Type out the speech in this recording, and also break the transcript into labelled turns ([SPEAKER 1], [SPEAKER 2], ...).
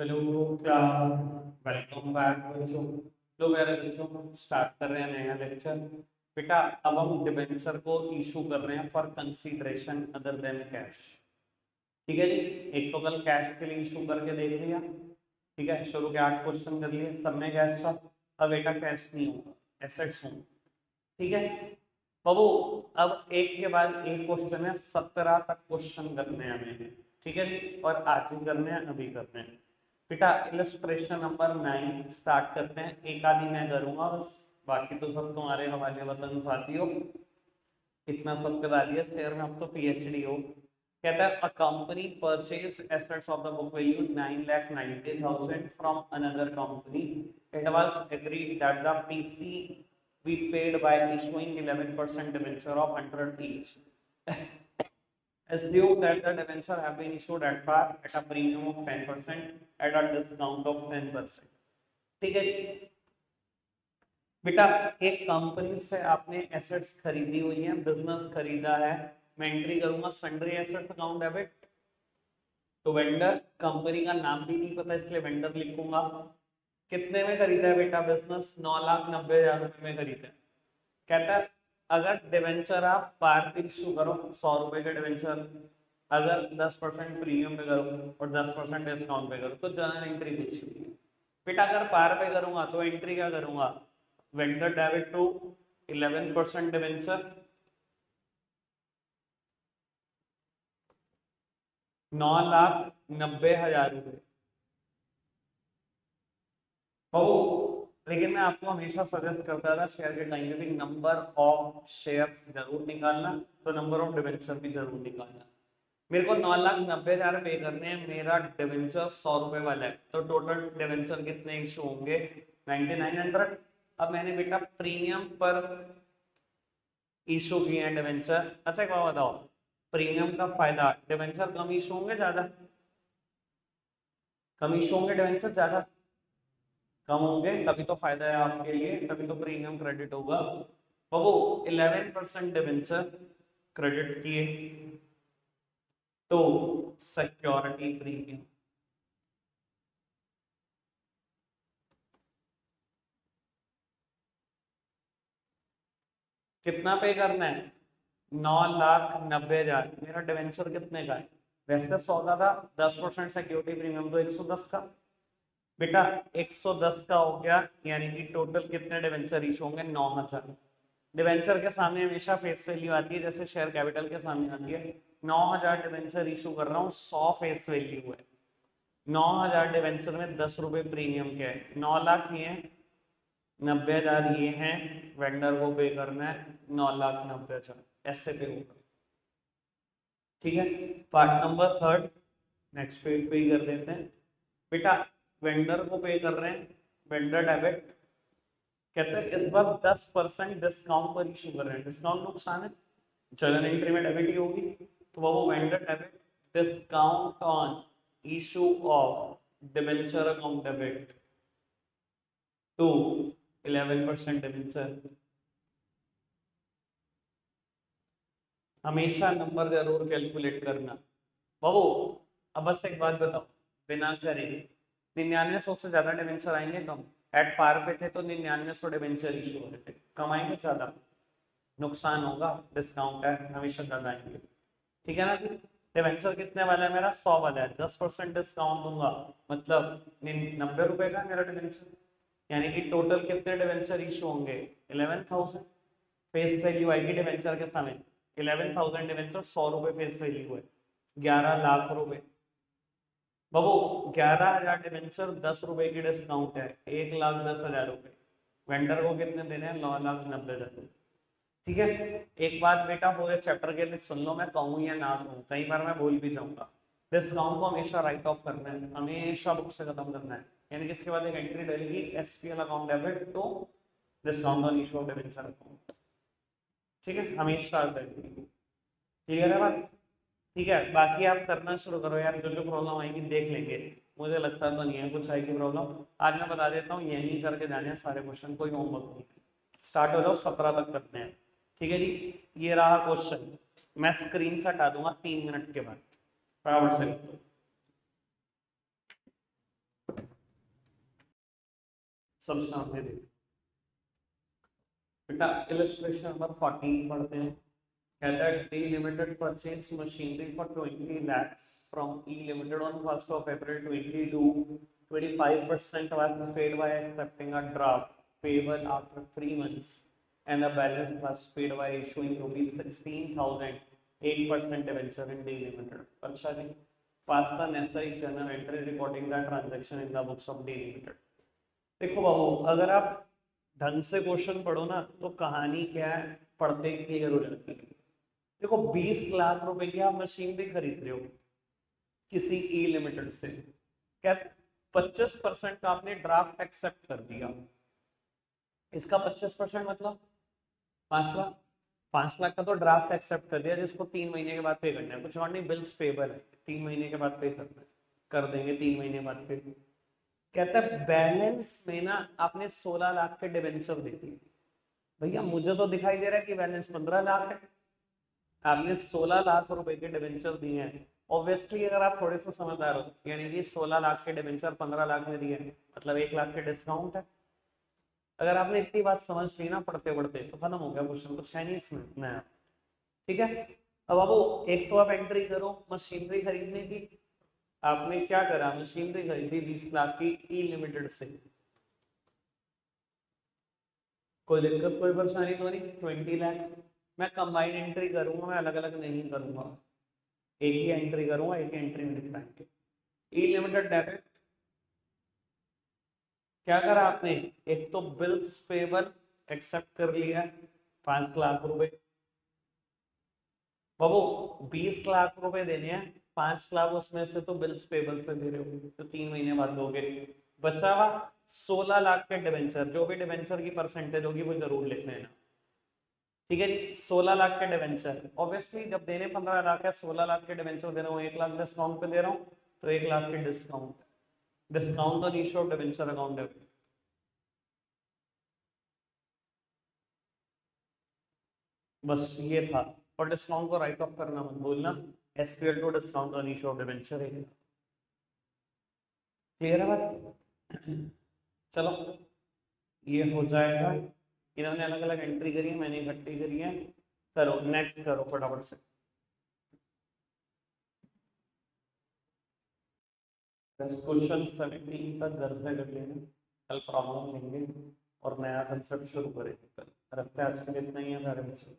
[SPEAKER 1] Hello class, welcome back बच्चों। तो मेरे बच्चों स्टार्ट कर रहे हैं नया लेक्चर। बेटा अब हम डिबेंचर को इशू कर रहे हैं for consideration other than cash. ठीक है जी। एक तो कल कैश के लिए इशू करके देख लिया। ठीक है, शुरू के 8 क्वेश्चन कर लिए, सब में कैश था। अब बेटा कैश नहीं होगा, एसेट्स होंगे। ठीक है बाबू। अब एक के बाद एक क्वेश्चन है, 17 तक क्वेश्चन करने हैं हमें। ठीक है जी, और आज ही करने हैं, अभी करने हैं। बेटा इलस्ट्रेशन नंबर 9 स्टार्ट करते हैं। एक आधी मैं करूंगा बस, बाकी तो सब तुम्हारे हवाले वतन साथियों। इतना सब करा दिया शेयर में, अब तो पीएचडी हो। कहता है a company purchase assets of the book value 9,90,000 from another company. It was agreed that the PC we paid by issuing 11% debenture of 100 each. Assume that the debenture have been issued at par at a premium of 10% at a discount of 10%. ठीक है बेटा, एक company से आपने assets खरीदी हुई है, business खरीदा है। मैं एंट्री करूंगा सन्ड्री एसेट्स अकाउंट डेबिट। तो वेंडर, कंपनी का नाम भी नहीं पता इसलिए वेंडर लिखूंगा। कितने में खरीदा है बेटा बिजनेस? 9,90,000 रुपए में खरीदा है। कहता है अगर डिवेंचर आप पार पे इशू करो 100 रुपए के डिवेंचर, अगर 10% प्रीमियम पे करो और 10% डिस्काउंट पे करो तो जर्नल एंट्री कुछ नहीं है। बेटा अगर पार पे करूंगा तो एंट्री क्या करूंगा? वेंडर डेबिट टू 11% डिवेंचर, 9,90,000 रुपए। बाबू लेकिन मैं आपको हमेशा सजेस्ट करता था शेयर के टाइम में भी नंबर ऑफ शेयर्स जरूर निकालना, तो नंबर ऑफ डिवेंचर भी जरूर निकालना। मेरे को 9,90,000 पे करने हैं, मेरा डिवेंचर 100 रुपए वाला है, तो टोटल डिवेंचर कितने इशू होंगे? 9900। अब मैंने बेटा प्रीमियम पर इशू किए हैं डिवेंचर। अच्छा एक बात बताओ, प्रीमियम का फायदा, डिवेंचर कम इशू होंगे ज्यादा? कम इशू होंगे डिवेंचर ज्यादा? कम होंगे, तभी तो फायदा है आपके लिए, तभी तो प्रीमियम क्रेडिट होगा। बाबू 11% डिवेंचर क्रेडिट किए तो सिक्योरिटी प्रीमियम। कितना पे करना है? 9,90,000। मेरा डिवेंचर कितने का है? वैसे 100 का था, 10% सिक्योरिटी प्रीमियम तो 110 का। बेटा 110 का हो गया, यानी कि टोटल कितने डिवेंचर इशू होंगे? 9,000। डिवेंचर के सामने हमेशा फेस वैल्यू आती है, जैसे शेयर कैपिटल के सामने आती है। 9,000 डिवेंचर इशू कर रहा हूँ, 100 फेस वैल्यू है। 9,000 डिवेंचर में 10 रुपए प्रीमियम के है, 9 लाख ये है, 90,000 ये हैं, वेंडर को पे करना है 9,90,000, ऐसे पे होगा। ठीक है, part number third next page पे ही कर देते हैं। बेटा वेंडर को पे कर रहे हैं, वेंडर डेबिट। कहते हैं इस बार 10% डिस्काउंट पर इशू कर रहे हैं, डिस्काउंट नुकसान है, जर्नल एंट्री में डेबिट ही होगी, तो वो vendor debit discount on issue of debenture account debit to 11% debenture. हमेशा नंबर जरूर कैलकुलेट करना बाबू। अब बस एक बात बताओ, बिना करे 9900 से ज्यादा डिवेंचर आएंगे कम? एट पार पे थे तो 9900 डिवेंचर इशू हो रहे थे, कम आएंगे ज्यादा? नुकसान होगा, डिस्काउंट है, हमेशा ज्यादा आएंगे। ठीक है ना जी। डिवेंचर कितने वाला है मेरा? 100 वाला है, 10% डिस्काउंट दूंगा, मतलब 90 रुपए का मेरा डिवेंचर, यानी कि टोटल कितने डिवेंचर इशू होंगे? 11,000। फेस वैल्यू आएगी डिवेंचर के समय 11,000 डिवेंचर, 100 रुपए फेस वैल्यू है, 11 लाख रुपए। बाबू 11,000 डिवेंचर, 10 रुपए की डिस्काउंट है, 1,10,000 रुपए। वेंडर को कितने देने हैं? 9,90,000। ठीक है, एक बात बेटा पूरे चैप्टर के लिए सुन लो, मैं कहूँ या ना कहूँ, कई बार मैं भूल भी जाऊंगा। डिस्काउंट को हमेशा राइट ऑफ करना है, हमेशा बुक से खत्म करना है, यानी कि इसके बाद एक एंट्री डलेगी SPL account debit to discount on issue of debenture account. ठीक है, हमेशा डलेगी। क्लियर है बात? ठीक है, बाकी आप करना शुरू करो यार, जो जो प्रॉब्लम आएगी देख लेंगे। मुझे लगता तो नहीं है कुछ आएगी प्रॉब्लम। आज मैं बता देता हूँ, यही करके जाने हैं सारे क्वेश्चन, कोई होमवर्क नहीं है। स्टार्ट हो जाओ, 17 तक करते हैं। ठीक है जी, ये रहा क्वेश्चन, मैं स्क्रीन से हटा दूंगा 3 मिनट के बाद, बराबर से। सब सामने देखो बेटा। इलस्ट्रेशन नंबर 14 पढ़ते हैं। कहता है D limited purchase machinery for 20 lakhs from E Limited on 1st of April 22. 25% was paid by accepting a draft payable after 3 months and the balance was paid by issuing rupees 16,000 8% debenture in D Limited. अच्छा जी, pass the necessary journal entry recording the transaction in the books of D Limited. देखो बाबू, अगर आप ढंग से question पढ़ो ना तो कहानी क्या है पढ़ते ही क्लियर हो जाती है। देखो 20 लाख रुपए की आप मशीनरी खरीद रहे हो किसी ई लिमिटेड से, कहते 25% का आपने ड्राफ्ट एक्सेप्ट कर दिया। इसका 25% मतलब 5 लाख। 5 लाख का तो ड्राफ्ट एक्सेप्ट कर दिया जिसको 3 महीने के बाद पे करना है, कुछ और नहीं, बिल्स पेबल है, 3 महीने के बाद पे करना है, कर देंगे 3 महीने बाद पे। कहता है बैलेंस में ना आपने 16 लाख के डिबेंचर दे दिए। भैया मुझे तो दिखाई दे रहा है कि बैलेंस 15 लाख है, आपने 16 लाख रुपए के डिबेंचर दिए हैं। ऑब्वियसली अगर आप थोड़े से समझदार हो, यानी कि 16 लाख के डिबेंचर 15 लाख में दिए हैं, मतलब 1 लाख के डिस्काउंट है। अगर आपने इतनी बात समझ ली ना पढ़ते पढ़ते तो खत्म हो गया क्वेश्चन, कुछ है नहीं इसमें नया। ठीक है, अब आपको एक तो आप एंट्री करो, मशीनरी खरीदनी थी, आपने क्या करा, मशीनरी खरीदी 20 लाख की ई लिमिटेड से। कोई दिक्कत कोई परेशानी तो नहीं, 20 लाख। मैं कंबाइंड एंट्री करूंगा, मैं अलग अलग नहीं करूंगा, एक ही एंट्री करूंगा, एक ही एंट्री में निपटाएंगे। ई लिमिटेड डेबिट, क्या करा आपने, एक तो बिल्स पेबल एक्सेप्ट कर लिया 5 लाख रुपए। बाबू 20 लाख रुपए देने हैं, 5 लाख उसमें से तो बिल्स पेबल से दे रहे हो तो 3 महीने बाद दोगे। बचा हुआ 16 लाख के डिबेंचर, जो भी डिबेंचर की परसेंटेज होगी वो जरूर लिख लेना। ठीक है जी, 16 लाख के डिबेंचर, ऑब्वियसली जब देने 15 लाख है, 16 लाख के डिबेंचर दे रहा हूँ, 1 लाख डिस्काउंट पे दे रहा हूँ तो 1 लाख के डिस्काउंट, डिस्काउंट और इशू ऑफ डिबेंचर अकाउंट है। बस ये था। और डिस्काउंट को राइट ऑफ करना मत भूलना, एसपीएल टू डिस्काउंट और इशू ऑफ डिबेंचर है। क्लियर है बात? चलो ये हो जाएगा, इन्होंने अलग अलग एंट्री करी है, मैंने इकट्ठी करी है। करो नेक्स्ट, करो फटाफट से। क्वेश्चन 17 तक घर से कर लेना, कल प्रॉब्लम लेंगे और नया कंसेप्ट शुरू करेंगे। कल रखते हैं आज के लिए इतना ही है मेरे बच्चे।